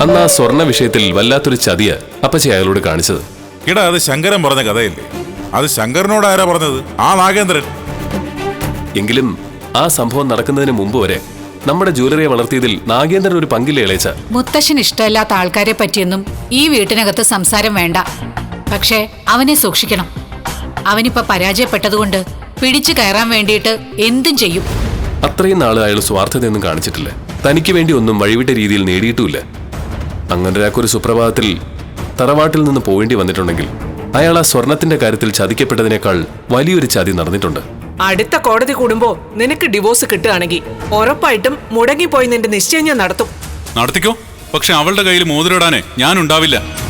അന്ന് ആ സ്വർണ്ണ വിഷയത്തിൽ വല്ലാത്തൊരു ചതിയ അപ്പച്ചി അയാളോട് കാണിച്ചത്. എടാ, അത് ശങ്കരൻ പറഞ്ഞ കഥയല്ലേ? അത് ശങ്കരനോട് ആരാ പറഞ്ഞത്? ആ നാഗേന്ദ്രൻ. എങ്കിലും ആ സംഭവം നടക്കുന്നതിന് മുമ്പ് വരെ നമ്മുടെ ജ്വല്ലറിയെ വളർത്തിയതിൽ നാഗേന്ദ്രൻ ഒരു പങ്കില്ലേ ഇളയച്ച? മുത്തശ്ശന് ഇഷ്ടമില്ലാത്ത ആൾക്കാരെ പറ്റിയൊന്നും ഈ വീട്ടിനകത്ത് സംസാരം വേണ്ട. പക്ഷേ അവനെ സൂക്ഷിക്കണം. അവനിപ്പോ പരാജയപ്പെട്ടതുകൊണ്ട് പിടിച്ചു കയറാൻ വേണ്ടിയിട്ട് എന്തും ചെയ്യും. അത്രയും നാള് അയാൾ സ്വാർത്ഥതയൊന്നും കാണിച്ചിട്ടില്ല. തനിക്ക് വേണ്ടി ഒന്നും വഴിവിട്ട രീതിയിൽ നേടിയിട്ടുമില്ല. അങ്ങനെ ഒരാൾക്കൊരു സുപ്രഭാതത്തിൽ തറവാട്ടിൽ നിന്ന് പോവേണ്ടി വന്നിട്ടുണ്ടെങ്കിൽ അയാൾ ആ സ്വർണത്തിന്റെ കാര്യത്തിൽ ചതിക്കപ്പെട്ടതിനേക്കാൾ വലിയൊരു ചതി നടന്നിട്ടുണ്ട്. അടുത്ത കോടതി കൂടുമ്പോ നിനക്ക് ഡിവോഴ്സ് കിട്ടുകയാണെങ്കിൽ ഉറപ്പായിട്ടും മുടങ്ങിപ്പോയി നിന്റെ നിശ്ചയം ഞാൻ നടത്തും. നടത്തിക്കോ. പക്ഷെ അവളുടെ കയ്യിൽ മോതിരിടാനേ ഞാൻ ഉണ്ടാവില്ല.